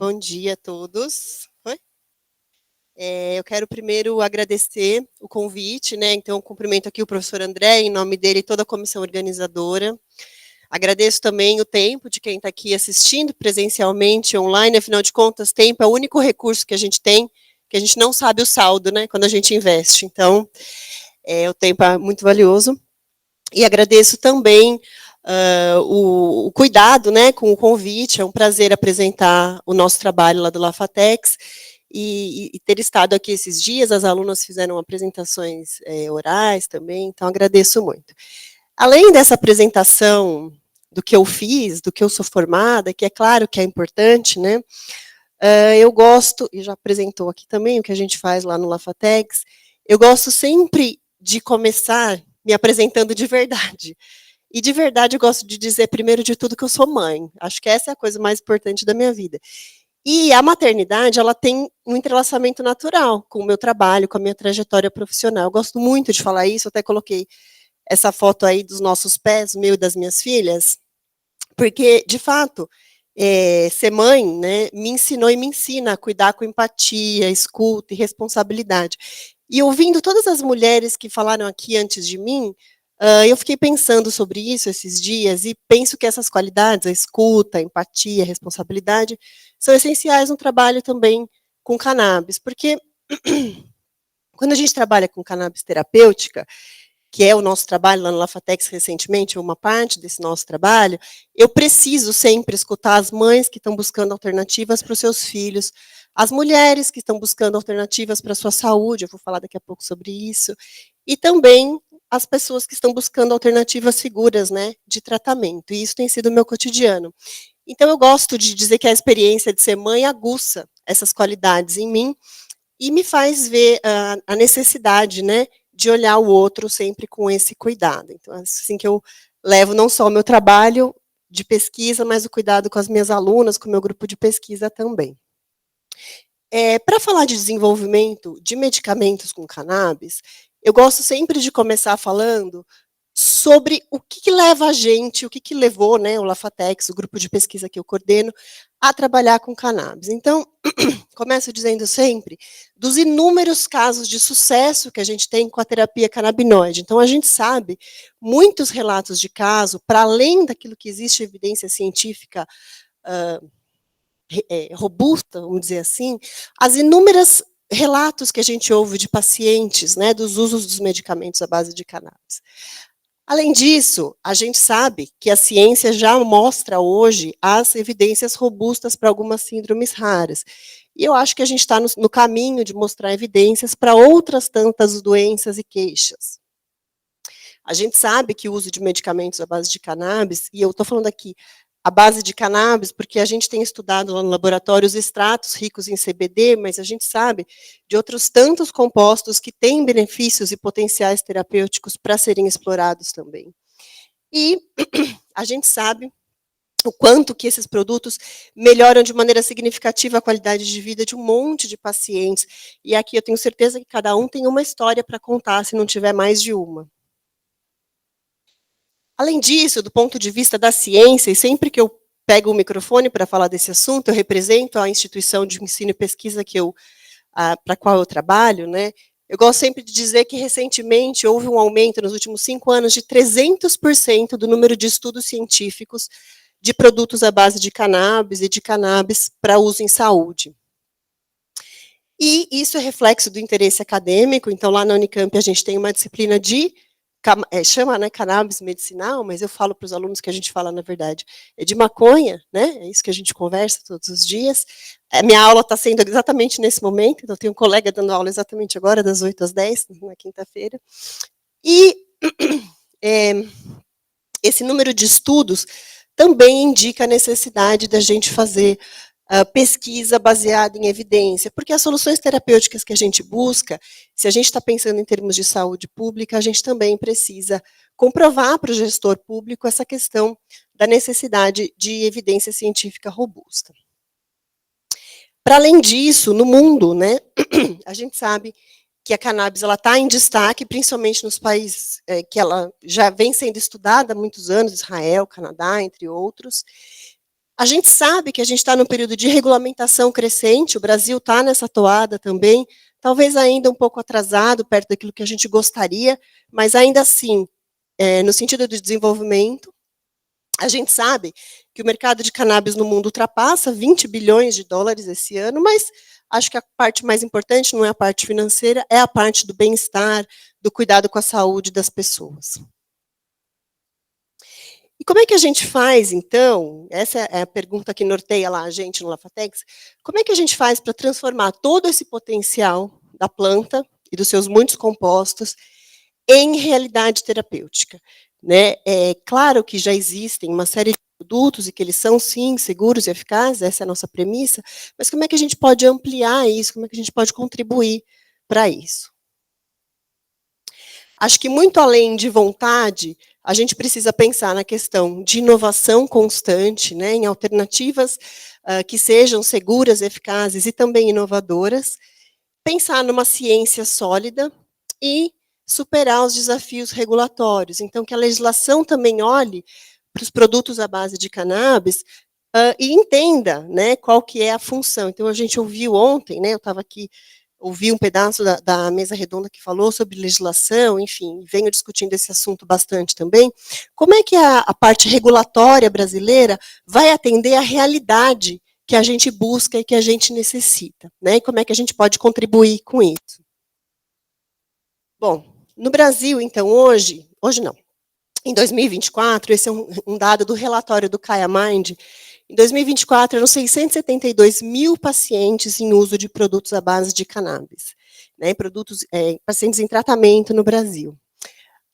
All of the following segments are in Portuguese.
Bom dia a todos. Oi? Eu quero primeiro agradecer o convite, né? Então, cumprimento aqui o professor André, em nome dele e toda a comissão organizadora. Agradeço também o tempo de quem está aqui assistindo presencialmente, online, afinal de contas, tempo é o único recurso que a gente tem, que a gente não sabe o saldo, né? Quando a gente investe. Então, o tempo é muito valioso. E agradeço também o cuidado, né, com o convite. É um prazer apresentar o nosso trabalho lá do Lafatex e ter estado aqui esses dias. As alunas fizeram apresentações orais também, então agradeço muito. Além dessa apresentação do que eu fiz, do que eu sou formada, que é claro que é importante, né, eu gosto, e já apresentou aqui também o que a gente faz lá no Lafatex, eu gosto sempre de começar me apresentando de verdade. E de verdade eu gosto de dizer, primeiro de tudo, que eu sou mãe. Acho que essa é a coisa mais importante da minha vida. E a maternidade, ela tem um entrelaçamento natural com o meu trabalho, com a minha trajetória profissional. Eu gosto muito de falar isso, até coloquei essa foto aí dos nossos pés, meu e das minhas filhas, porque, de fato, ser mãe, né, me ensinou e me ensina a cuidar com empatia, escuta e responsabilidade. E ouvindo todas as mulheres que falaram aqui antes de mim, eu fiquei pensando sobre isso esses dias e penso que essas qualidades, a escuta, a empatia, a responsabilidade, são essenciais no trabalho também com cannabis, porque quando a gente trabalha com cannabis terapêutica, que é o nosso trabalho lá no Lafatex recentemente, uma parte desse nosso trabalho, eu preciso sempre escutar as mães que estão buscando alternativas para os seus filhos, as mulheres que estão buscando alternativas para a sua saúde, eu vou falar daqui a pouco sobre isso, e também as pessoas que estão buscando alternativas seguras, né, de tratamento, e isso tem sido o meu cotidiano. Então eu gosto de dizer que a experiência de ser mãe aguça essas qualidades em mim, e me faz ver a necessidade, né, de olhar o outro sempre com esse cuidado. Então, assim que eu levo não só o meu trabalho de pesquisa, mas o cuidado com as minhas alunas, com o meu grupo de pesquisa também. Para falar de desenvolvimento de medicamentos com cannabis, eu gosto sempre de começar falando sobre o que leva a gente, o que levou, né, o Lafatex, o grupo de pesquisa que eu coordeno, a trabalhar com cannabis. Então, começo dizendo sempre dos inúmeros casos de sucesso que a gente tem com a terapia canabinoide. Então, a gente sabe muitos relatos de caso, para além daquilo que existe evidência científica robusta, vamos dizer assim, as inúmeras relatos que a gente ouve de pacientes, né, dos usos dos medicamentos à base de cannabis. Além disso, a gente sabe que a ciência já mostra hoje as evidências robustas para algumas síndromes raras. E eu acho que a gente está no caminho de mostrar evidências para outras tantas doenças e queixas. A gente sabe que o uso de medicamentos à base de cannabis, e eu estou falando aqui à base de cannabis, porque a gente tem estudado lá no laboratório os extratos ricos em CBD, mas a gente sabe de outros tantos compostos que têm benefícios e potenciais terapêuticos para serem explorados também. E a gente sabe o quanto que esses produtos melhoram de maneira significativa a qualidade de vida de um monte de pacientes. E aqui eu tenho certeza que cada um tem uma história para contar, se não tiver mais de uma. Além disso, do ponto de vista da ciência, e sempre que eu pego o microfone para falar desse assunto, eu represento a instituição de ensino e pesquisa para a qual eu trabalho, né? Eu gosto sempre de dizer que, recentemente, houve um aumento, nos últimos 5 anos, de 300% do número de estudos científicos de produtos à base de cannabis e de cannabis para uso em saúde. E isso é reflexo do interesse acadêmico. Então, lá na Unicamp, a gente tem uma disciplina de chama, né, cannabis medicinal, mas eu falo para os alunos que a gente fala, na verdade, é de maconha, né, é isso que a gente conversa todos os dias. A minha aula está sendo exatamente nesse momento, então eu tenho um colega dando aula exatamente agora, das 8 às 10, na quinta-feira. E esse número de estudos também indica a necessidade da gente fazer pesquisa baseada em evidência, porque as soluções terapêuticas que a gente busca, se a gente está pensando em termos de saúde pública, a gente também precisa comprovar para o gestor público essa questão da necessidade de evidência científica robusta. Para além disso, no mundo, né, a gente sabe que a cannabis está em destaque, principalmente nos países que ela já vem sendo estudada há muitos anos, Israel, Canadá, entre outros. A gente sabe que a gente está num período de regulamentação crescente, o Brasil está nessa toada também, talvez ainda um pouco atrasado, perto daquilo que a gente gostaria, mas ainda assim, no sentido de desenvolvimento, a gente sabe que o mercado de cannabis no mundo ultrapassa 20 bilhões de dólares esse ano, mas acho que a parte mais importante não é a parte financeira, é a parte do bem-estar, do cuidado com a saúde das pessoas. E como é que a gente faz, então, essa é a pergunta que norteia lá a gente no Lafatex, como é que a gente faz para transformar todo esse potencial da planta e dos seus muitos compostos em realidade terapêutica? Né? É claro que já existem uma série de produtos e que eles são, sim, seguros e eficazes, essa é a nossa premissa, mas como é que a gente pode ampliar isso, como é que a gente pode contribuir para isso? Acho que muito além de vontade, a gente precisa pensar na questão de inovação constante, né, em alternativas que sejam seguras, eficazes e também inovadoras, pensar numa ciência sólida e superar os desafios regulatórios. Então, que a legislação também olhe para os produtos à base de cannabis e entenda, né, qual que é a função. Então, a gente ouviu ontem, né, eu estava aqui, ouvi um pedaço da mesa redonda que falou sobre legislação, enfim, venho discutindo esse assunto bastante também. Como é que a parte regulatória brasileira vai atender à realidade que a gente busca e que a gente necessita, né? E como é que a gente pode contribuir com isso? Bom, no Brasil, então, hoje não, em 2024, esse é um dado do relatório do Kaya Mind, em 2024, eram 672 mil pacientes em uso de produtos à base de cannabis, né, pacientes em tratamento no Brasil.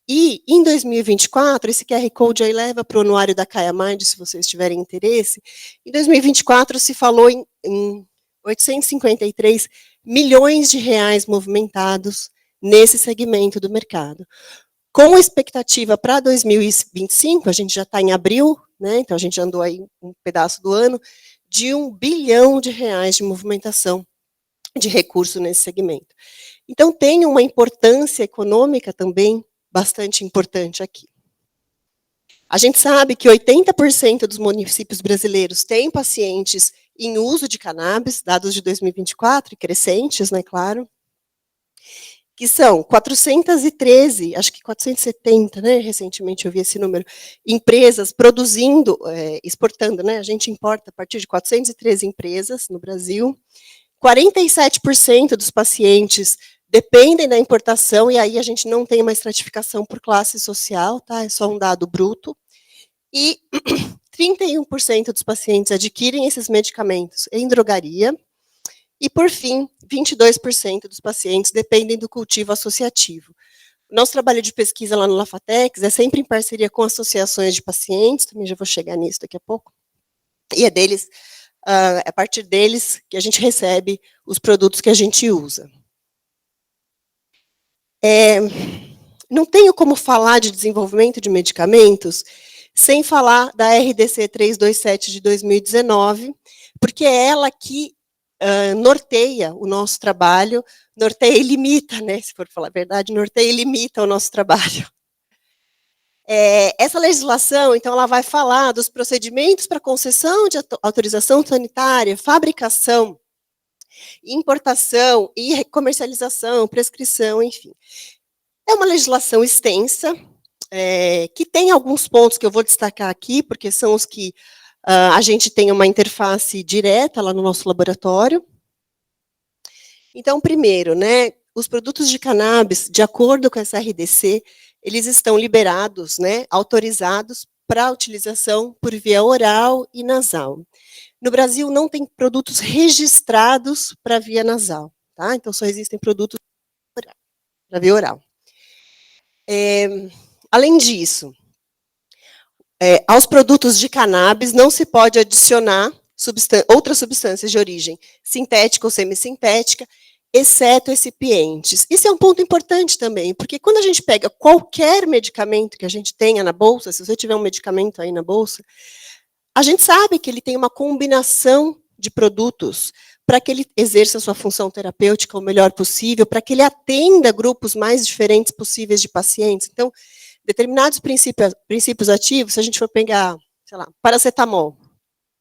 E, em 2024, esse QR Code aí leva para o anuário da Kaya Mind, se vocês tiverem interesse, em 2024 se falou em 853 milhões de reais movimentados nesse segmento do mercado. Com expectativa para 2025, a gente já está em abril, né, então a gente andou aí um pedaço do ano, de R$ 1 bilhão de movimentação de recurso nesse segmento. Então tem uma importância econômica também bastante importante aqui. A gente sabe que 80% dos municípios brasileiros têm pacientes em uso de cannabis, dados de 2024, e crescentes, né, claro, que são 413, acho que 470, né, recentemente eu vi esse número, empresas produzindo, exportando, né, a gente importa a partir de 413 empresas no Brasil, 47% dos pacientes dependem da importação, e aí a gente não tem uma estratificação por classe social, tá, é só um dado bruto, e 31% dos pacientes adquirem esses medicamentos em drogaria, e, por fim, 22% dos pacientes dependem do cultivo associativo. O nosso trabalho de pesquisa lá no Lafatex é sempre em parceria com associações de pacientes, também já vou chegar nisso daqui a pouco, e é a partir deles que a gente recebe os produtos que a gente usa. Não tenho como falar de desenvolvimento de medicamentos sem falar da RDC 327 de 2019, porque é ela que norteia o nosso trabalho, norteia e limita, né, se for falar a verdade, norteia e limita o nosso trabalho. Essa legislação, então, ela vai falar dos procedimentos para concessão de autorização sanitária, fabricação, importação e comercialização, prescrição, enfim. É uma legislação extensa, que tem alguns pontos que eu vou destacar aqui, porque são os que a gente tem uma interface direta lá no nosso laboratório. Então, primeiro, né, os produtos de cannabis, de acordo com essa RDC, eles estão liberados, né, autorizados para utilização por via oral e nasal. No Brasil, não tem produtos registrados para via nasal, tá? Então, só existem produtos para via oral. Além disso, aos produtos de cannabis não se pode adicionar outras substâncias de origem sintética ou semissintética, exceto excipientes. Isso é um ponto importante também, porque quando a gente pega qualquer medicamento que a gente tenha na bolsa, se você tiver um medicamento aí na bolsa, a gente sabe que ele tem uma combinação de produtos para que ele exerça a sua função terapêutica o melhor possível, para que ele atenda grupos mais diferentes possíveis de pacientes. Então, determinados princípios ativos, se a gente for pegar, sei lá, paracetamol,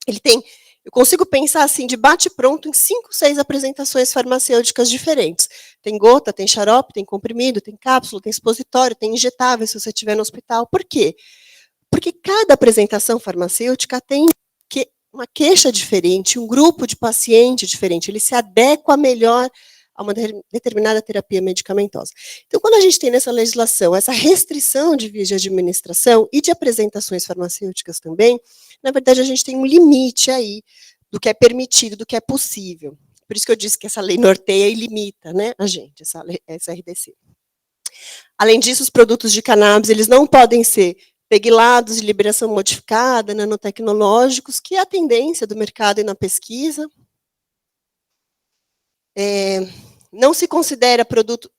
Eu consigo pensar assim, de bate-pronto, em 5, 6 apresentações farmacêuticas diferentes. Tem gota, tem xarope, tem comprimido, tem cápsula, tem expositório, tem injetável, se você estiver no hospital. Por quê? Porque cada apresentação farmacêutica tem uma queixa diferente, um grupo de paciente diferente, ele se adequa melhor a uma determinada terapia medicamentosa. Então, quando a gente tem nessa legislação essa restrição de vias de administração e de apresentações farmacêuticas também, na verdade, a gente tem um limite aí do que é permitido, do que é possível. Por isso que eu disse que essa lei norteia e limita, né, a gente, essa RDC. Além disso, os produtos de cannabis, eles não podem ser peglados de liberação modificada, nanotecnológicos, que é a tendência do mercado e na pesquisa. Não se considera produto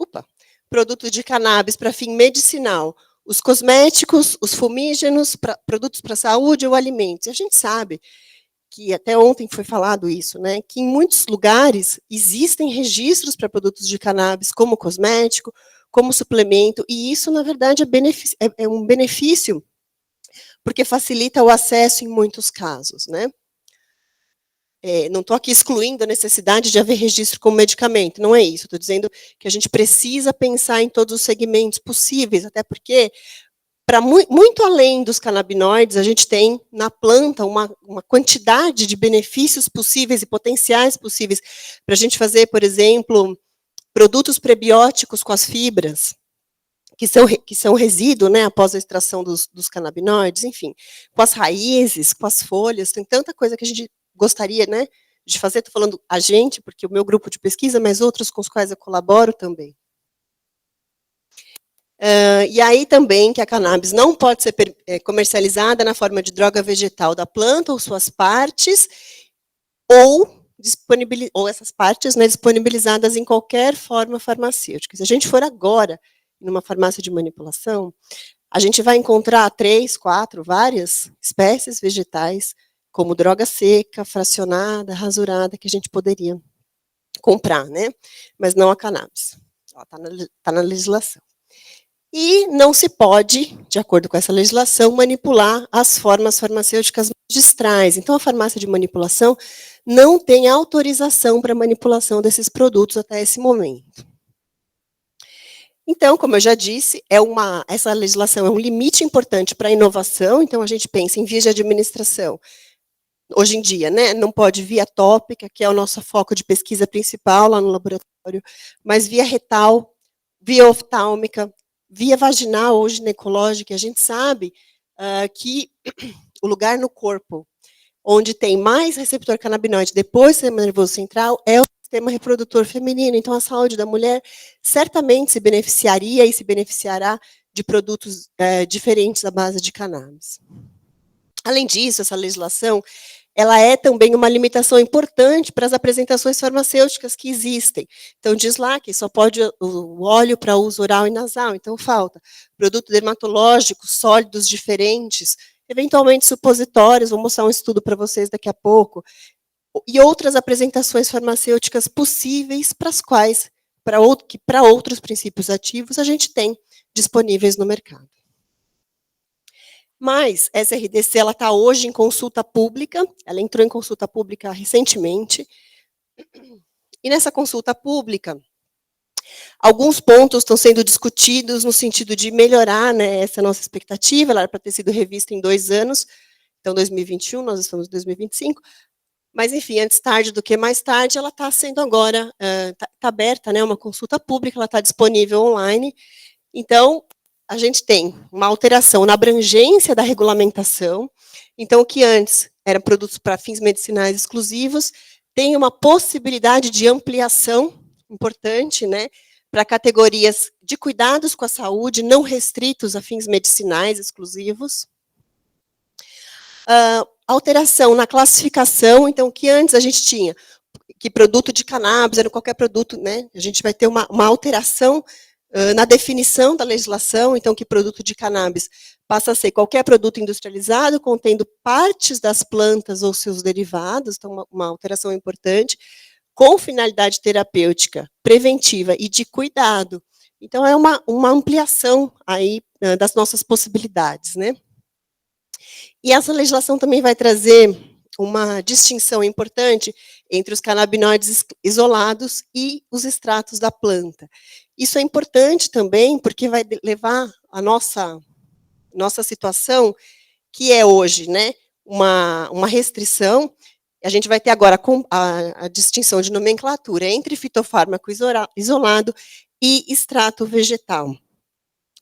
de cannabis para fim medicinal, os cosméticos, os fumígenos, produtos para saúde ou alimentos. E a gente sabe que até ontem foi falado isso, né, que em muitos lugares existem registros para produtos de cannabis como cosmético, como suplemento, e isso, na verdade, é um benefício, porque facilita o acesso em muitos casos, né. Não estou aqui excluindo a necessidade de haver registro como medicamento, não é isso, estou dizendo que a gente precisa pensar em todos os segmentos possíveis, até porque, para muito além dos canabinoides, a gente tem na planta uma quantidade de benefícios possíveis e potenciais possíveis, para a gente fazer, por exemplo, produtos prebióticos com as fibras, que são resíduo, né, após a extração dos canabinoides, enfim, com as raízes, com as folhas, tem tanta coisa que a gente gostaria, né, de fazer, estou falando a gente, porque o meu grupo de pesquisa, mas outros com os quais eu colaboro também. E aí também que a cannabis não pode ser comercializada na forma de droga vegetal da planta ou suas partes, ou essas partes, né, disponibilizadas em qualquer forma farmacêutica. Se a gente for agora numa farmácia de manipulação, a gente vai encontrar 3, 4, várias espécies vegetais, como droga seca, fracionada, rasurada, que a gente poderia comprar, né? Mas não a cannabis. Está na legislação. E não se pode, de acordo com essa legislação, manipular as formas farmacêuticas magistrais. Então, a farmácia de manipulação não tem autorização para manipulação desses produtos até esse momento. Então, como eu já disse, essa legislação é um limite importante para a inovação, então a gente pensa em vias de administração. Hoje em dia, né, não pode via tópica, que é o nosso foco de pesquisa principal lá no laboratório, mas via retal, via oftálmica, via vaginal ou ginecológica. A gente sabe que o lugar no corpo onde tem mais receptor canabinoide depois do sistema nervoso central é o sistema reprodutor feminino. Então, a saúde da mulher certamente se beneficiaria e se beneficiará de produtos diferentes à base de cannabis. Além disso, essa legislação ela é também uma limitação importante para as apresentações farmacêuticas que existem. Então, diz lá que só pode o óleo para uso oral e nasal, então falta. Produtos dermatológicos, sólidos diferentes, eventualmente supositórios, vou mostrar um estudo para vocês daqui a pouco, e outras apresentações farmacêuticas possíveis para as quais, para outros princípios ativos, a gente tem disponíveis no mercado. Mas essa RDC está hoje em consulta pública, ela entrou em consulta pública recentemente, e nessa consulta pública, alguns pontos estão sendo discutidos no sentido de melhorar, né, essa nossa expectativa, ela era para ter sido revista em 2 anos, então 2021, nós estamos em 2025, mas enfim, antes tarde do que mais tarde, ela está sendo agora, está aberta, né, uma consulta pública, ela está disponível online, então, a gente tem uma alteração na abrangência da regulamentação, então o que antes eram produtos para fins medicinais exclusivos, tem uma possibilidade de ampliação importante, né, para categorias de cuidados com a saúde, não restritos a fins medicinais exclusivos. Alteração na classificação, então o que antes a gente tinha, que produto de cannabis era qualquer produto, né, a gente vai ter uma alteração na definição da legislação, então que produto de cannabis passa a ser qualquer produto industrializado contendo partes das plantas ou seus derivados, então uma alteração importante, com finalidade terapêutica, preventiva e de cuidado. Então é uma ampliação aí das nossas possibilidades, né? E essa legislação também vai trazer uma distinção importante entre os canabinoides isolados e os extratos da planta. Isso é importante também, porque vai levar a nossa situação, que é hoje, né, uma restrição. A gente vai ter agora a distinção de nomenclatura entre fitofármaco isolado e extrato vegetal.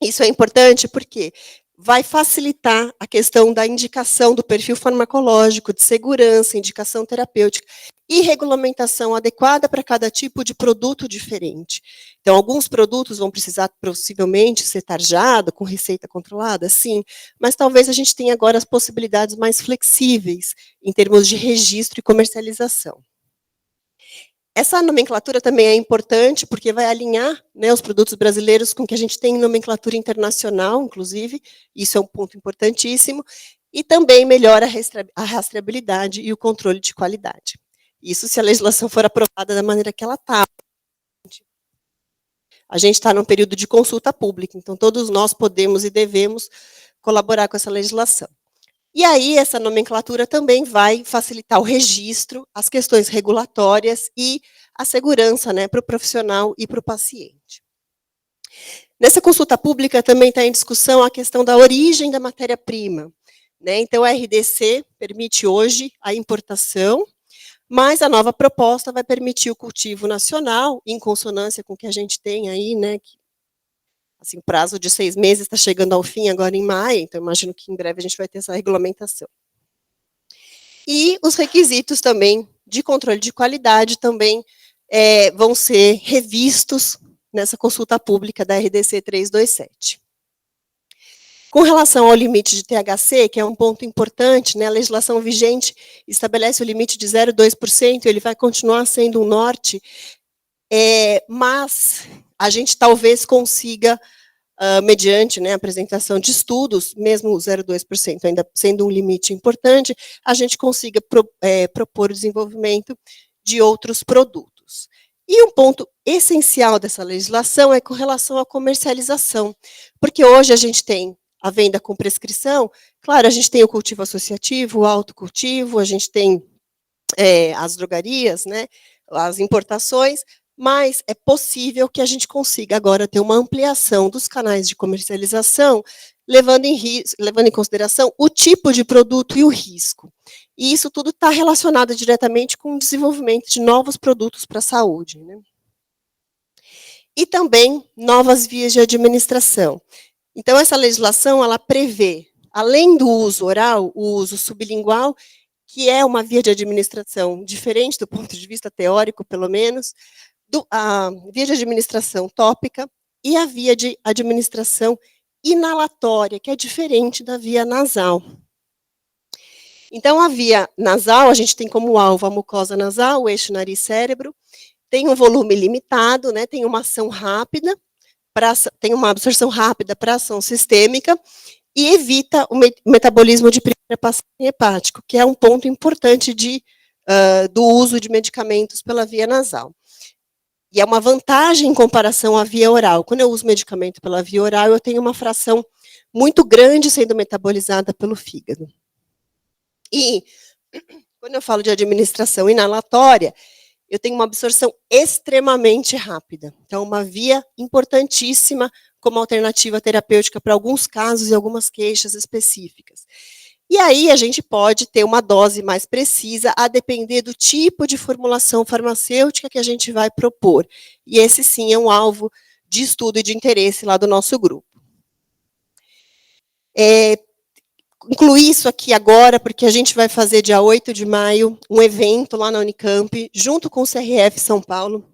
Isso é importante porque vai facilitar a questão da indicação do perfil farmacológico, de segurança, indicação terapêutica e regulamentação adequada para cada tipo de produto diferente. Então, alguns produtos vão precisar possivelmente ser tarjado, com receita controlada, sim, mas talvez a gente tenha agora as possibilidades mais flexíveis em termos de registro e comercialização. Essa nomenclatura também é importante, porque vai alinhar, né, os produtos brasileiros com o que a gente tem em nomenclatura internacional, inclusive, isso é um ponto importantíssimo, e também melhora a rastreabilidade e o controle de qualidade. Isso se a legislação for aprovada da maneira que ela está. A gente está num período de consulta pública, então todos nós podemos e devemos colaborar com essa legislação. E aí, essa nomenclatura também vai facilitar o registro, as questões regulatórias e a segurança, né, para o profissional e para o paciente. Nessa consulta pública também está em discussão a questão da origem da matéria-prima, né? Então, a RDC permite hoje a importação, mas a nova proposta vai permitir o cultivo nacional, em consonância com o que a gente tem aí, né, assim, o prazo de 6 meses está chegando ao fim agora em maio, então imagino que em breve a gente vai ter essa regulamentação. E os requisitos também de controle de qualidade também vão ser revistos nessa consulta pública da RDC 327. Com relação ao limite de THC, que é um ponto importante, né, a legislação vigente estabelece o limite de 0,2%, ele vai continuar sendo um norte, mas a gente talvez consiga, mediante, né, a apresentação de estudos, mesmo o 0,2% ainda sendo um limite importante, a gente consiga propor o desenvolvimento de outros produtos. E um ponto essencial dessa legislação é com relação à comercialização, porque hoje a gente tem a venda com prescrição, claro, a gente tem o cultivo associativo, o autocultivo, a gente tem as drogarias, né, as importações, mas é possível que a gente consiga agora ter uma ampliação dos canais de comercialização, levando em consideração o tipo de produto e o risco. E isso tudo está relacionado diretamente com o desenvolvimento de novos produtos para a saúde, né? E também novas vias de administração. Então, essa legislação, ela prevê, além do uso oral, o uso sublingual, que é uma via de administração diferente do ponto de vista teórico, pelo menos, a via de administração tópica e a via de administração inalatória, que é diferente da via nasal. Então, a via nasal, a gente tem como alvo a mucosa nasal, o eixo nariz-cérebro, tem um volume limitado, né, tem uma ação rápida, tem uma absorção rápida para ação sistêmica, e evita o metabolismo de primeira passagem hepático, que é um ponto importante do uso de medicamentos pela via nasal. E é uma vantagem em comparação à via oral. Quando eu uso medicamento pela via oral, eu tenho uma fração muito grande sendo metabolizada pelo fígado. E, quando eu falo de administração inalatória, eu tenho uma absorção extremamente rápida. Então, uma via importantíssima como alternativa terapêutica para alguns casos e algumas queixas específicas. E aí, a gente pode ter uma dose mais precisa, a depender do tipo de formulação farmacêutica que a gente vai propor. E esse, sim, é um alvo de estudo e de interesse lá do nosso grupo. Incluí isso aqui agora, porque a gente vai fazer, dia 8 de maio, um evento lá na Unicamp, junto com o CRF São Paulo,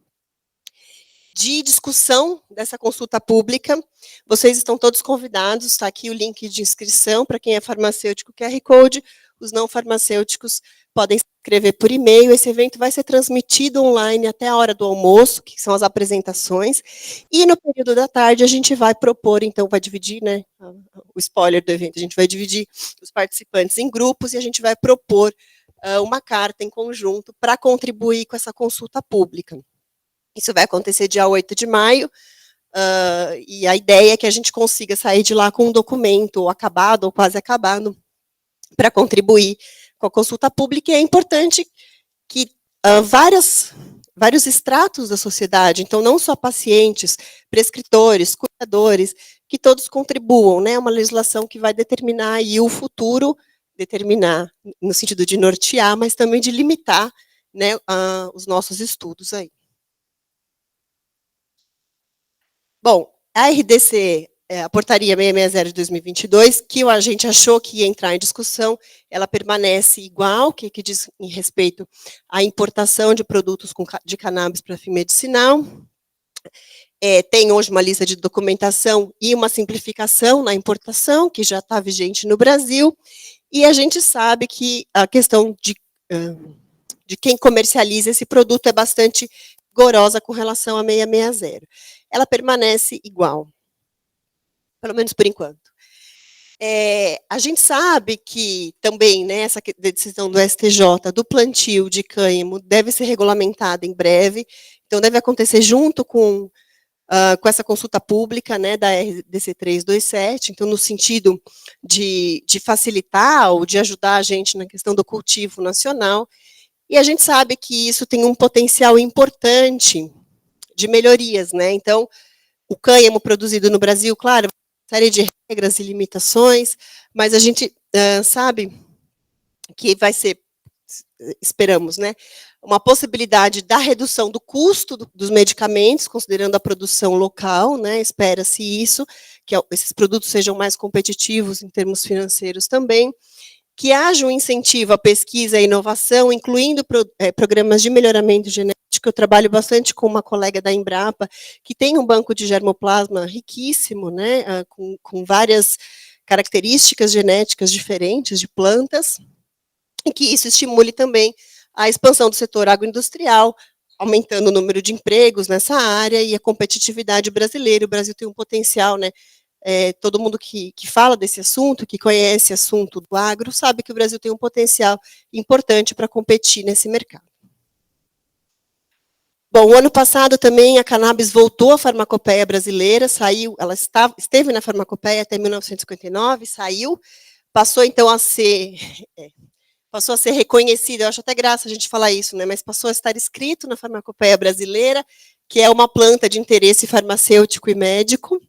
de discussão dessa consulta pública. Vocês estão todos convidados, está aqui o link de inscrição para quem é farmacêutico, QR Code, os não farmacêuticos podem se inscrever por e-mail. Esse evento vai ser transmitido online até a hora do almoço, que são as apresentações, e no período da tarde a gente vai propor, então vai dividir, né, o spoiler do evento, a gente vai dividir os participantes em grupos e a gente vai propor uma carta em conjunto para contribuir com essa consulta pública. Isso vai acontecer dia 8 de maio, e a ideia é que a gente consiga sair de lá com um documento ou acabado, ou quase acabado, para contribuir com a consulta pública, e é importante que vários estratos da sociedade, então não só pacientes, prescritores, cuidadores, que todos contribuam, né? É uma legislação que vai determinar aí o futuro, determinar no sentido de nortear, mas também de limitar, né, os nossos estudos aí. Bom, a RDC, a portaria 660 de 2022, que a gente achou que ia entrar em discussão, ela permanece igual, que diz em respeito à importação de produtos de cannabis para fim medicinal. Tem hoje uma lista de documentação e uma simplificação na importação, que já está vigente no Brasil, e a gente sabe que a questão de quem comercializa esse produto é bastante rigorosa com relação a 660. Ela permanece igual, pelo menos por enquanto. A gente sabe que também, né, essa decisão do STJ do plantio de cânhamo deve ser regulamentada em breve, então deve acontecer junto com essa consulta pública, né, da RDC 327, então no sentido de facilitar ou de ajudar a gente na questão do cultivo nacional, e a gente sabe que isso tem um potencial importante de melhorias, né, então o cânhamo produzido no Brasil, claro, uma série de regras e limitações, mas a gente sabe que vai ser, esperamos, né, uma possibilidade da redução do custo dos medicamentos, considerando a produção local, né, espera-se isso, que esses produtos sejam mais competitivos em termos financeiros também, que haja um incentivo à pesquisa e inovação, incluindo programas de melhoramento genético. Eu trabalho bastante com uma colega da Embrapa, que tem um banco de germoplasma riquíssimo, né, com várias características genéticas diferentes de plantas, e que isso estimule também a expansão do setor agroindustrial, aumentando o número de empregos nessa área e a competitividade brasileira. O Brasil tem um potencial, né? Todo mundo que fala desse assunto, que conhece o assunto do agro, sabe que o Brasil tem um potencial importante para competir nesse mercado. Bom, o ano passado também a cannabis voltou à farmacopeia brasileira, saiu, ela esteve na farmacopeia até 1959, saiu, passou então a ser reconhecida, eu acho até graça a gente falar isso, né, mas passou a estar escrito na farmacopeia brasileira, que é uma planta de interesse farmacêutico e médico,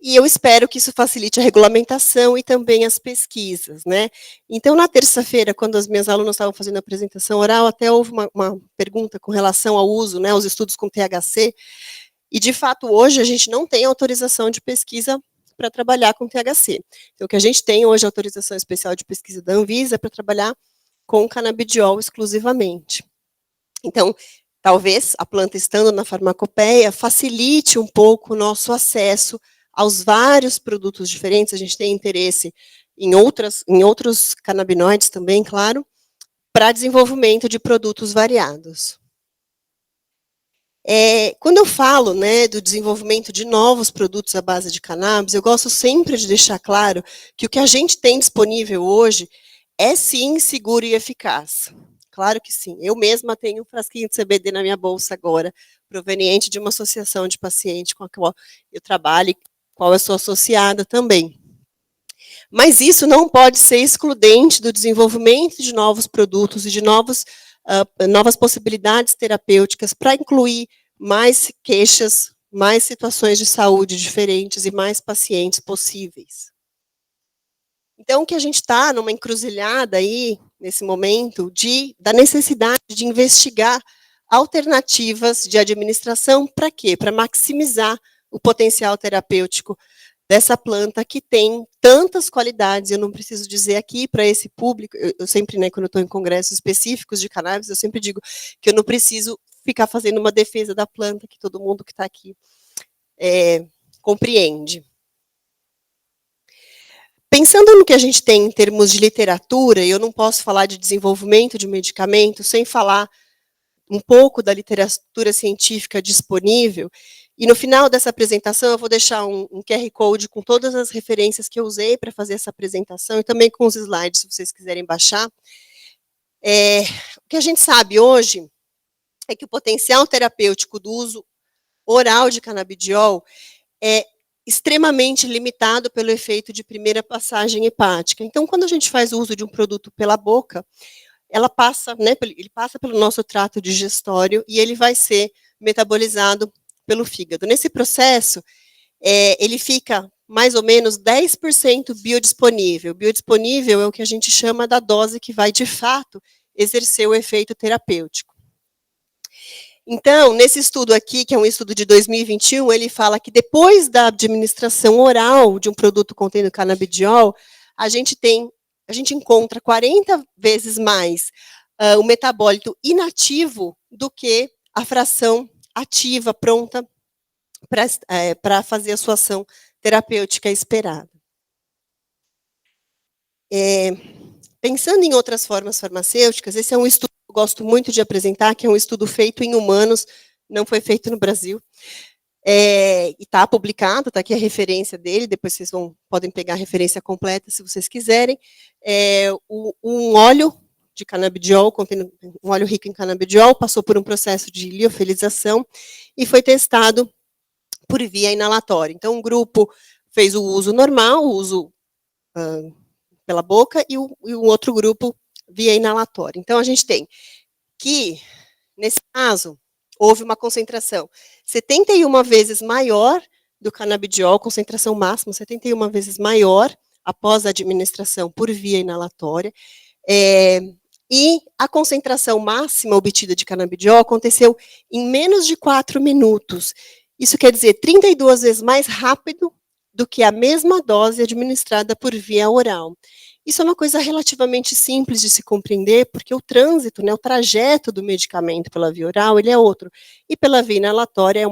e eu espero que isso facilite a regulamentação e também as pesquisas, né. Então, na terça-feira, quando as minhas alunas estavam fazendo a apresentação oral, até houve uma pergunta com relação ao uso, né, aos estudos com THC, e de fato hoje a gente não tem autorização de pesquisa para trabalhar com THC. Então, o que a gente tem hoje é autorização especial de pesquisa da Anvisa para trabalhar com canabidiol exclusivamente. Então, talvez a planta estando na farmacopeia facilite um pouco o nosso acesso aos vários produtos diferentes. A gente tem interesse em outros canabinoides também, claro, para desenvolvimento de produtos variados. Quando eu falo, né, do desenvolvimento de novos produtos à base de cannabis, eu gosto sempre de deixar claro que o que a gente tem disponível hoje é sim seguro e eficaz. Claro que sim. Eu mesma tenho um frasquinho de CBD na minha bolsa agora, proveniente de uma associação de paciente com a qual eu trabalho, qual eu sou associada também. Mas isso não pode ser excludente do desenvolvimento de novos produtos e de novas possibilidades terapêuticas para incluir mais queixas, mais situações de saúde diferentes e mais pacientes possíveis. Então, que a gente está numa encruzilhada aí, nesse momento, da necessidade de investigar alternativas de administração para quê? Para maximizar o potencial terapêutico dessa planta que tem tantas qualidades. Eu não preciso dizer aqui para esse público, eu sempre, né, quando eu estou em congressos específicos de cannabis, eu sempre digo que eu não preciso ficar fazendo uma defesa da planta, que todo mundo que está aqui compreende. Pensando no que a gente tem em termos de literatura, eu não posso falar de desenvolvimento de medicamento sem falar um pouco da literatura científica disponível, e no final dessa apresentação eu vou deixar um QR Code com todas as referências que eu usei para fazer essa apresentação, e também com os slides, se vocês quiserem baixar. O que a gente sabe hoje é que o potencial terapêutico do uso oral de canabidiol extremamente limitado pelo efeito de primeira passagem hepática. Então, quando a gente faz uso de um produto pela boca, ela passa, né, ele passa pelo nosso trato digestório e ele vai ser metabolizado pelo fígado. Nesse processo, ele fica mais ou menos 10% biodisponível. Biodisponível é o que a gente chama da dose que vai, de fato, exercer o efeito terapêutico. Então, nesse estudo aqui, que é um estudo de 2021, ele fala que depois da administração oral de um produto contendo canabidiol, a gente encontra 40 vezes mais o metabólito inativo do que a fração ativa pronta para fazer a sua ação terapêutica esperada. Pensando em outras formas farmacêuticas, esse é um estudo que eu gosto muito de apresentar, que é um estudo feito em humanos, não foi feito no Brasil, e está publicado, está aqui a referência dele, depois vocês podem pegar a referência completa, se vocês quiserem. Um óleo de canabidiol, contendo um óleo rico em canabidiol, passou por um processo de liofilização e foi testado por via inalatória. Então, um grupo fez o uso normal, o uso pela boca, e um outro grupo via inalatória. Então, a gente tem que, nesse caso, houve uma concentração 71 vezes maior do canabidiol, concentração máxima 71 vezes maior após a administração por via inalatória, e a concentração máxima obtida de canabidiol aconteceu em menos de 4 minutos. Isso quer dizer 32 vezes mais rápido do que a mesma dose administrada por via oral. Isso é uma coisa relativamente simples de se compreender, porque o trânsito, né, o trajeto do medicamento pela via oral, ele é outro. E pela via inalatória,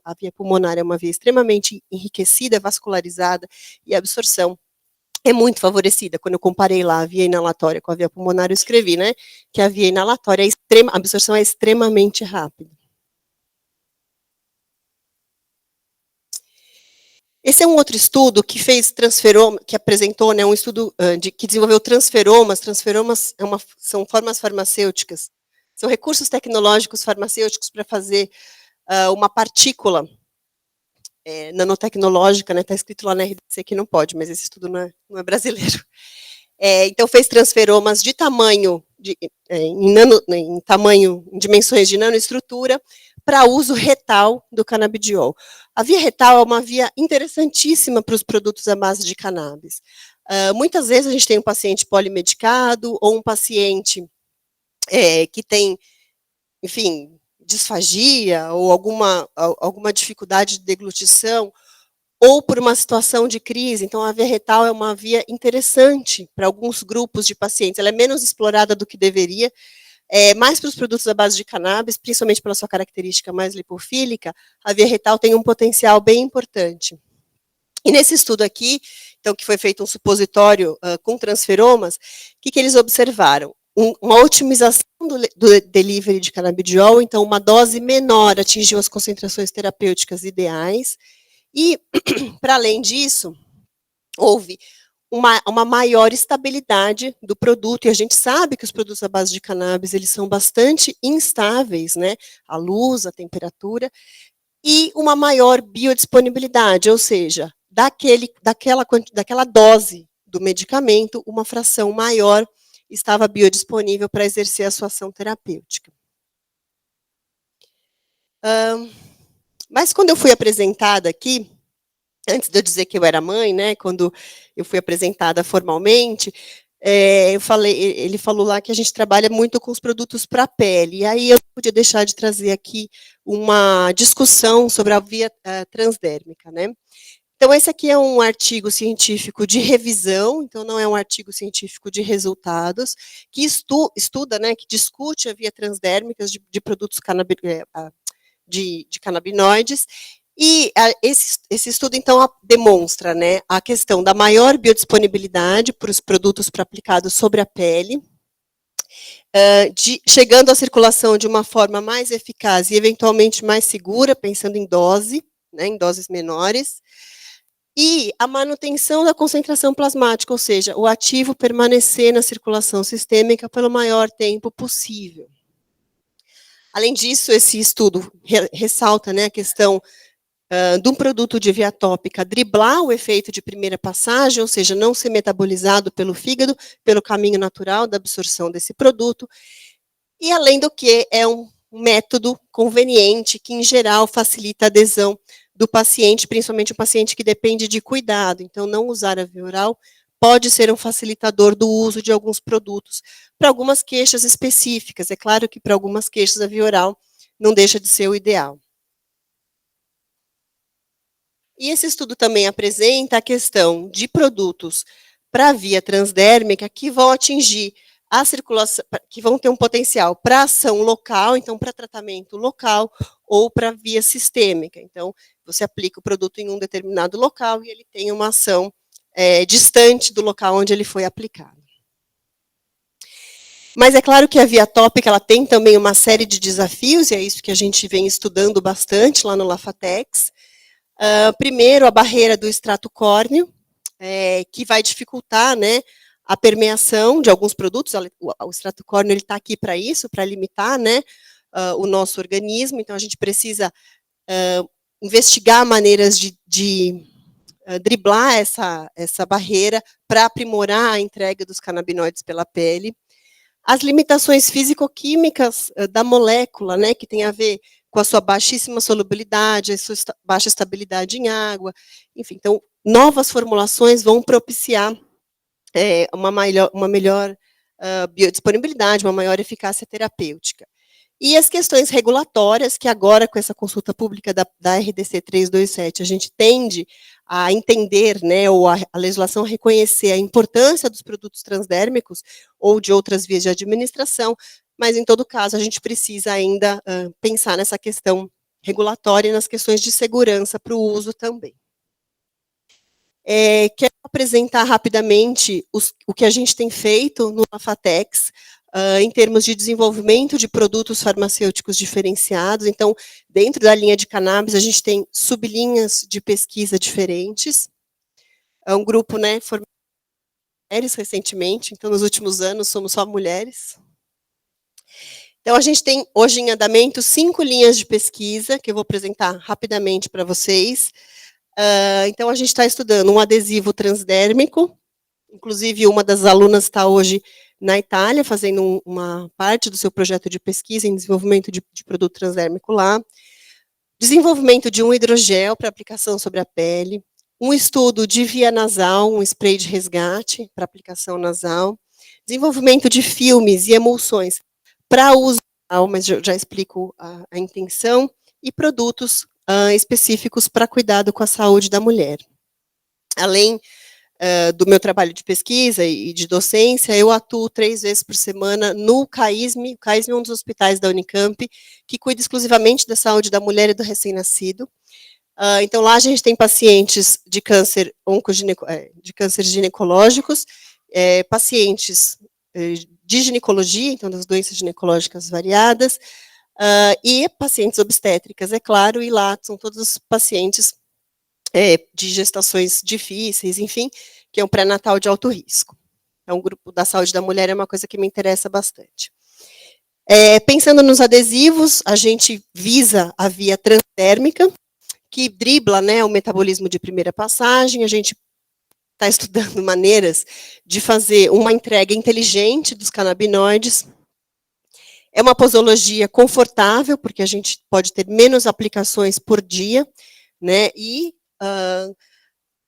a via pulmonar é uma via extremamente enriquecida, vascularizada, e a absorção é muito favorecida. Quando eu comparei lá a via inalatória com a via pulmonar, eu escrevi, né, que a via inalatória, a absorção é extremamente rápida. Esse é um outro estudo que fez que apresentou, né, um estudo que desenvolveu transferomas. Transferomas são formas farmacêuticas, são recursos tecnológicos farmacêuticos para fazer uma partícula nanotecnológica, né, está escrito lá na RDC que não pode, mas esse estudo não é brasileiro. Então, fez transferomas de tamanho, em dimensões de nanoestrutura, para uso retal do canabidiol. A via retal é uma via interessantíssima para os produtos à base de cannabis. Muitas vezes a gente tem um paciente polimedicado ou um paciente que tem, enfim, disfagia ou alguma dificuldade de deglutição, ou por uma situação de crise. Então, a via retal é uma via interessante para alguns grupos de pacientes. Ela é menos explorada do que deveria, mais para os produtos à base de cannabis, principalmente pela sua característica mais lipofílica, a via retal tem um potencial bem importante. E nesse estudo aqui, então, que foi feito um supositório com transferomas, o que eles observaram? Uma otimização do delivery de canabidiol, então uma dose menor atingiu as concentrações terapêuticas ideais, e, para além disso, houve uma maior estabilidade do produto, e a gente sabe que os produtos à base de cannabis, eles são bastante instáveis, né, a luz, a temperatura, e uma maior biodisponibilidade, ou seja, daquela dose do medicamento, uma fração maior estava biodisponível para exercer a sua ação terapêutica. Mas quando eu fui apresentada aqui, antes de eu dizer que eu era mãe, né, quando eu fui apresentada formalmente, ele falou lá que a gente trabalha muito com os produtos para a pele, e aí eu não podia deixar de trazer aqui uma discussão sobre a via transdérmica, né. Então, esse aqui é um artigo científico de revisão, então não é um artigo científico de resultados, que estuda, né, que discute a via transdérmica de produtos de canabinoides, e esse estudo, então, demonstra, né, a questão da maior biodisponibilidade para os produtos para aplicados sobre a pele, chegando à circulação de uma forma mais eficaz e, eventualmente, mais segura, pensando em dose, né, em doses menores, e a manutenção da concentração plasmática, ou seja, o ativo permanecer na circulação sistêmica pelo maior tempo possível. Além disso, esse estudo ressalta, né, a questão de um produto de via tópica driblar o efeito de primeira passagem, ou seja, não ser metabolizado pelo fígado, pelo caminho natural da absorção desse produto, e além do que é um método conveniente que, em geral, facilita a adesão do paciente, principalmente o paciente que depende de cuidado. Então, não usar a via oral pode ser um facilitador do uso de alguns produtos para algumas queixas específicas. É claro que para algumas queixas a via oral não deixa de ser o ideal. E esse estudo também apresenta a questão de produtos para a via transdérmica que vão atingir a circulação, que vão ter um potencial para ação local, então para tratamento local, ou para via sistêmica. Então, você aplica o produto em um determinado local e ele tem uma ação distante do local onde ele foi aplicado. Mas é claro que a via tópica ela tem também uma série de desafios, e é isso que a gente vem estudando bastante lá no Lafatex. Primeiro, a barreira do extrato córneo, que vai dificultar, né, a permeação de alguns produtos. O extrato córneo está aqui para isso, para limitar, né, o nosso organismo. Então, a gente precisa investigar maneiras de driblar essa barreira para aprimorar a entrega dos canabinoides pela pele. As limitações físico-químicas da molécula, né, que tem a ver com a sua baixíssima solubilidade, a sua baixa estabilidade em água, enfim. Então, novas formulações vão propiciar uma melhor biodisponibilidade, uma maior eficácia terapêutica. E as questões regulatórias, que agora, com essa consulta pública da RDC 327, a gente tende a entender, né, ou a legislação reconhecer a importância dos produtos transdérmicos ou de outras vias de administração, mas, em todo caso, a gente precisa ainda pensar nessa questão regulatória e nas questões de segurança para o uso também. Quero apresentar rapidamente o que a gente tem feito no Lafatex, em termos de desenvolvimento de produtos farmacêuticos diferenciados. Então, dentro da linha de cannabis, a gente tem sublinhas de pesquisa diferentes. É um grupo, né, formado mulheres recentemente, então, nos últimos anos, somos só mulheres. Então, a gente tem, hoje em andamento, 5 linhas de pesquisa, que eu vou apresentar rapidamente para vocês. Então, a gente está estudando um adesivo transdérmico, inclusive uma das alunas está hoje na Itália, fazendo uma parte do seu projeto de pesquisa em desenvolvimento de produto transdérmico lá. Desenvolvimento de um hidrogel para aplicação sobre a pele. Um estudo de via nasal, um spray de resgate para aplicação nasal. Desenvolvimento de filmes e emulsões para uso nasal, mas já explico a intenção. E produtos específicos para cuidado com a saúde da mulher. Além do meu trabalho de pesquisa e de docência, eu atuo 3 vezes por semana no CAISM. O CAISM é um dos hospitais da Unicamp, que cuida exclusivamente da saúde da mulher e do recém-nascido. Então, lá a gente tem pacientes de câncer ginecológicos, pacientes de ginecologia, então das doenças ginecológicas variadas, e pacientes obstétricas, é claro, e lá são todos os pacientes de gestações difíceis, enfim, que é um pré-natal de alto risco. Então, o grupo da saúde da mulher é uma coisa que me interessa bastante. Pensando nos adesivos, a gente visa a via transdérmica, que dribla, né, o metabolismo de primeira passagem. A gente está estudando maneiras de fazer uma entrega inteligente dos canabinoides. É uma posologia confortável, porque a gente pode ter menos aplicações por dia, né, e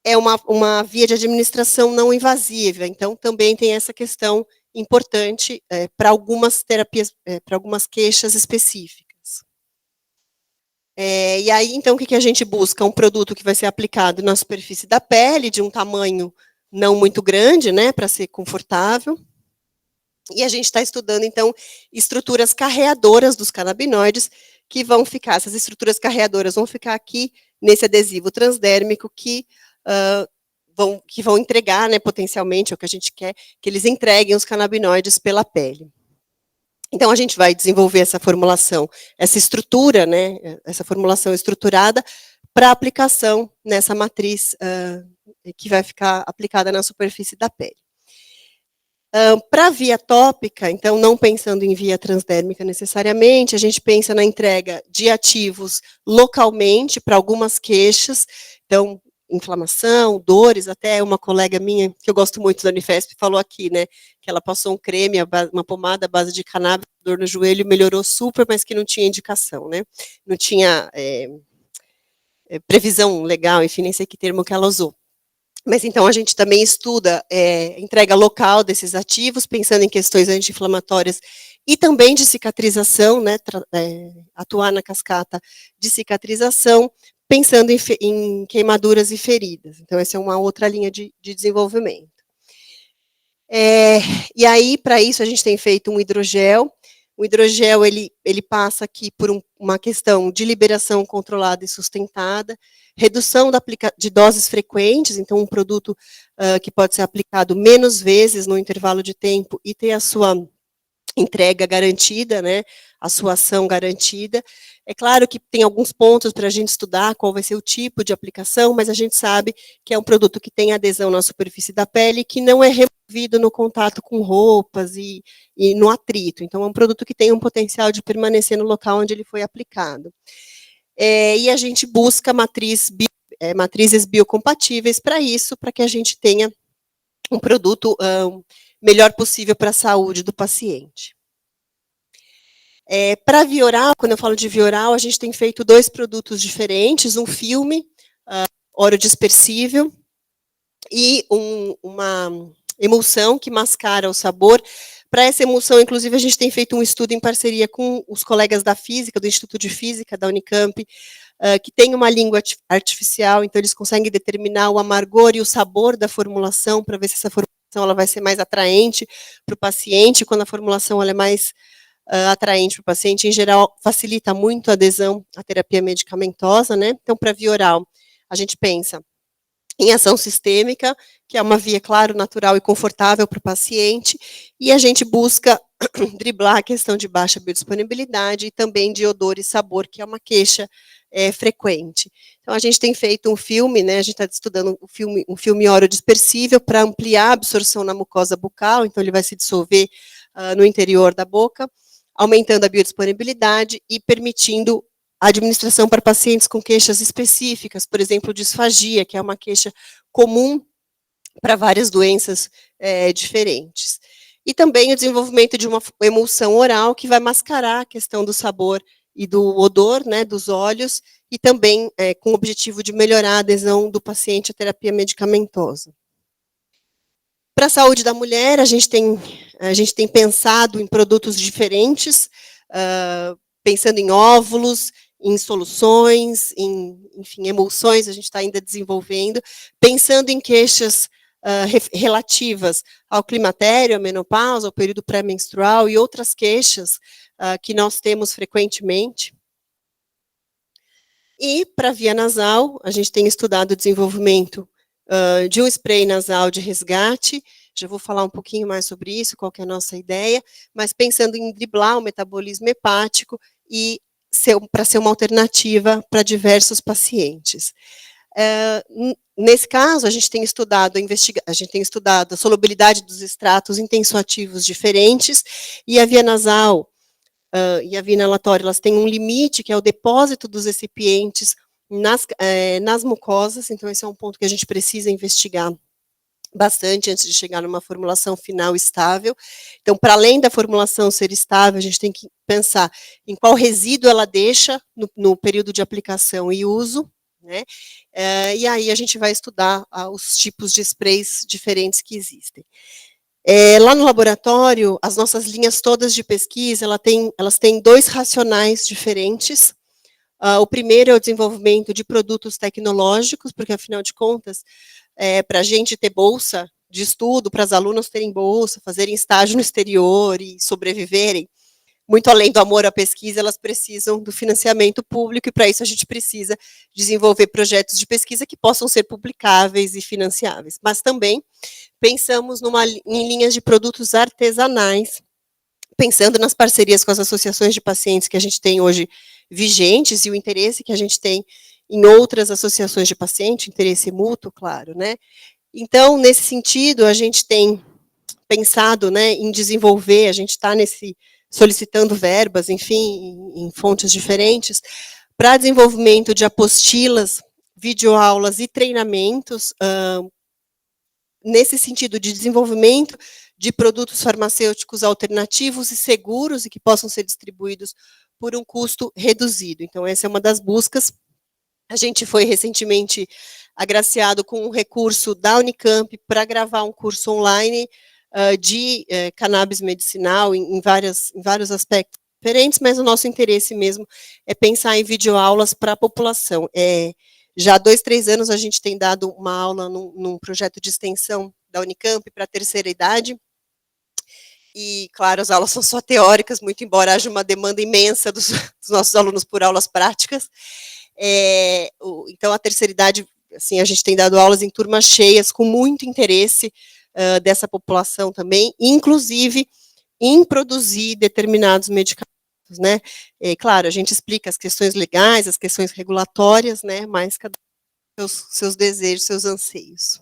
é uma via de administração não invasiva. Então, também tem essa questão importante para algumas terapias, para algumas queixas específicas. E aí, então, o que a gente busca? Um produto que vai ser aplicado na superfície da pele, de um tamanho não muito grande, né, para ser confortável. E a gente está estudando, então, estruturas carreadoras dos canabinoides, que vão ficar, essas estruturas carreadoras vão ficar aqui nesse adesivo transdérmico, que vão entregar, né, potencialmente, o que a gente quer, que eles entreguem os canabinoides pela pele. Então, a gente vai desenvolver essa formulação, essa estrutura, né, essa formulação estruturada para aplicação nessa matriz que vai ficar aplicada na superfície da pele. Para via tópica, então, não pensando em via transdérmica necessariamente, a gente pensa na entrega de ativos localmente para algumas queixas, então, inflamação, dores, até uma colega minha, que eu gosto muito da Unifesp, falou aqui, né, que ela passou um creme, uma pomada à base de cannabis, dor no joelho, melhorou super, mas que não tinha indicação, né, não tinha previsão legal, enfim, nem sei que termo que ela usou. Mas então a gente também estuda entrega local desses ativos, pensando em questões anti-inflamatórias e também de cicatrização, né, atuar na cascata de cicatrização, pensando em queimaduras e feridas. Então essa é uma outra linha de desenvolvimento. E aí, para isso, a gente tem feito um hidrogel. O hidrogel, ele passa aqui por uma questão de liberação controlada e sustentada, redução de doses frequentes, então um produto que pode ser aplicado menos vezes no intervalo de tempo e ter a sua entrega garantida, né, a sua ação garantida. É claro que tem alguns pontos para a gente estudar qual vai ser o tipo de aplicação, mas a gente sabe que é um produto que tem adesão na superfície da pele, que não é removido no contato com roupas e no atrito. Então, é um produto que tem um potencial de permanecer no local onde ele foi aplicado. E a gente busca matrizes biocompatíveis para isso, para que a gente tenha um produto melhor possível para a saúde do paciente. Para via oral, quando eu falo de via oral, a gente tem feito 2 produtos diferentes, um filme orodispersível e uma emulsão que mascara o sabor. Para essa emulsão, inclusive, a gente tem feito um estudo em parceria com os colegas da Física, do Instituto de Física, da Unicamp, que tem uma língua artificial, então eles conseguem determinar o amargor e o sabor da formulação, para ver se essa formulação ela vai ser mais atraente para o paciente, quando a formulação ela é mais atraente para o paciente, em geral, facilita muito a adesão à terapia medicamentosa, né? Então, para via oral, a gente pensa em ação sistêmica, que é uma via, claro, natural e confortável para o paciente, e a gente busca driblar a questão de baixa biodisponibilidade e também de odor e sabor, que é uma queixa frequente. Então, a gente tem feito um filme, né, a gente está estudando um filme orodispersível para ampliar a absorção na mucosa bucal, então ele vai se dissolver no interior da boca, aumentando a biodisponibilidade e permitindo a administração para pacientes com queixas específicas, por exemplo, disfagia, que é uma queixa comum para várias doenças diferentes. E também o desenvolvimento de uma emulsão oral que vai mascarar a questão do sabor e do odor, né, dos olhos, e também com o objetivo de melhorar a adesão do paciente à terapia medicamentosa. Para a saúde da mulher, a gente tem pensado em produtos diferentes, pensando em óvulos, em soluções, enfim, emulsões, a gente está ainda desenvolvendo, pensando em queixas relativas ao climatério, à menopausa, ao período pré-menstrual e outras queixas que nós temos frequentemente. E para via nasal, a gente tem estudado o desenvolvimento de um spray nasal de resgate, já vou falar um pouquinho mais sobre isso, qual que é a nossa ideia, mas pensando em driblar o metabolismo hepático e para ser uma alternativa para diversos pacientes. Nesse caso, a gente tem estudado a solubilidade dos extratos em tensoativos diferentes, e a via nasal e a via inalatória, elas têm um limite, que é o depósito dos recipientes nas mucosas, então esse é um ponto que a gente precisa investigar bastante antes de chegar numa formulação final estável. Então, para além da formulação ser estável, a gente tem que pensar em qual resíduo ela deixa no período de aplicação e uso, né? E aí a gente vai estudar os tipos de sprays diferentes que existem. Lá no laboratório, as nossas linhas todas de pesquisa, elas têm 2 racionais diferentes. O primeiro é o desenvolvimento de produtos tecnológicos, porque, afinal de contas, para a gente ter bolsa de estudo, para as alunas terem bolsa, fazerem estágio no exterior e sobreviverem, muito além do amor à pesquisa, elas precisam do financiamento público, e para isso a gente precisa desenvolver projetos de pesquisa que possam ser publicáveis e financiáveis. Mas também pensamos em linhas de produtos artesanais, pensando nas parcerias com as associações de pacientes que a gente tem hoje vigentes e o interesse que a gente tem em outras associações de paciente, interesse mútuo, claro, né? Então, nesse sentido, a gente tem pensado, né, em desenvolver, a gente está solicitando verbas, enfim, em fontes diferentes, para desenvolvimento de apostilas, videoaulas e treinamentos, nesse sentido de desenvolvimento de produtos farmacêuticos alternativos e seguros e que possam ser distribuídos por um custo reduzido. Então, essa é uma das buscas. A gente foi recentemente agraciado com um recurso da Unicamp para gravar um curso online de cannabis medicinal em vários aspectos diferentes, mas o nosso interesse mesmo é pensar em videoaulas para a população. Já há 2, 3 anos a gente tem dado uma aula num projeto de extensão da Unicamp para a terceira idade, e, claro, as aulas são só teóricas, muito embora haja uma demanda imensa dos nossos alunos por aulas práticas. Então, a terceira idade, assim, a gente tem dado aulas em turmas cheias, com muito interesse dessa população também, inclusive em produzir determinados medicamentos, né? Claro, a gente explica as questões legais, as questões regulatórias, né? Mas cada um seus desejos, seus anseios.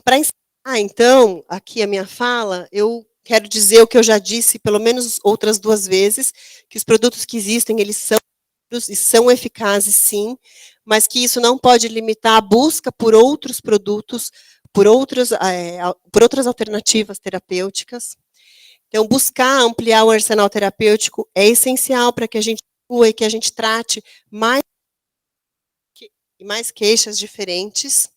Para encerrar, então, aqui a minha fala, eu quero dizer o que eu já disse pelo menos outras 2 vezes, que os produtos que existem, eles são e são eficazes, sim, mas que isso não pode limitar a busca por outros produtos, por outras alternativas terapêuticas. Então, buscar ampliar o arsenal terapêutico é essencial para que a gente atua e que a gente trate mais queixas diferentes.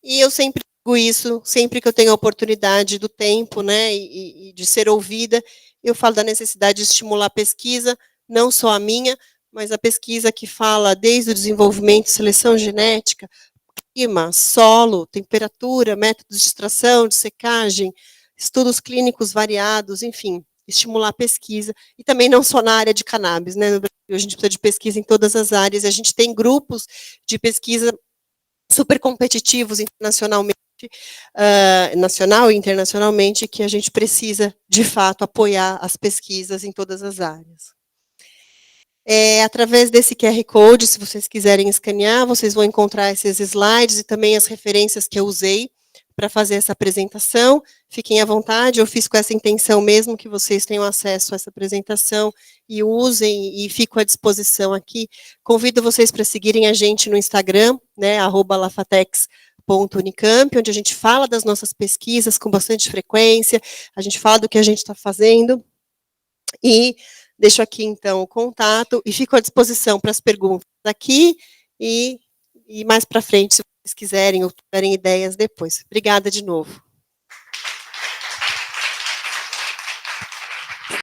E eu sempre digo isso, sempre que eu tenho a oportunidade do tempo, né, e de ser ouvida, eu falo da necessidade de estimular a pesquisa, não só a minha, mas a pesquisa que fala desde o desenvolvimento, seleção genética, clima, solo, temperatura, métodos de extração, de secagem, estudos clínicos variados, enfim, estimular a pesquisa, e também não só na área de cannabis, né, no Brasil a gente precisa de pesquisa em todas as áreas, a gente tem grupos de pesquisa super competitivos internacionalmente, nacional e internacionalmente, que a gente precisa, de fato, apoiar as pesquisas em todas as áreas. Através desse QR Code, se vocês quiserem escanear, vocês vão encontrar esses slides e também as referências que eu usei para fazer essa apresentação. Fiquem à vontade, eu fiz com essa intenção mesmo, que vocês tenham acesso a essa apresentação e usem, e fico à disposição aqui. Convido vocês para seguirem a gente no Instagram, né, @lafatex.unicamp, onde a gente fala das nossas pesquisas com bastante frequência, a gente fala do que a gente está fazendo, e deixo aqui, então, o contato, e fico à disposição para as perguntas aqui, e mais para frente, se vocês quiserem ou tiverem ideias depois. Obrigada de novo.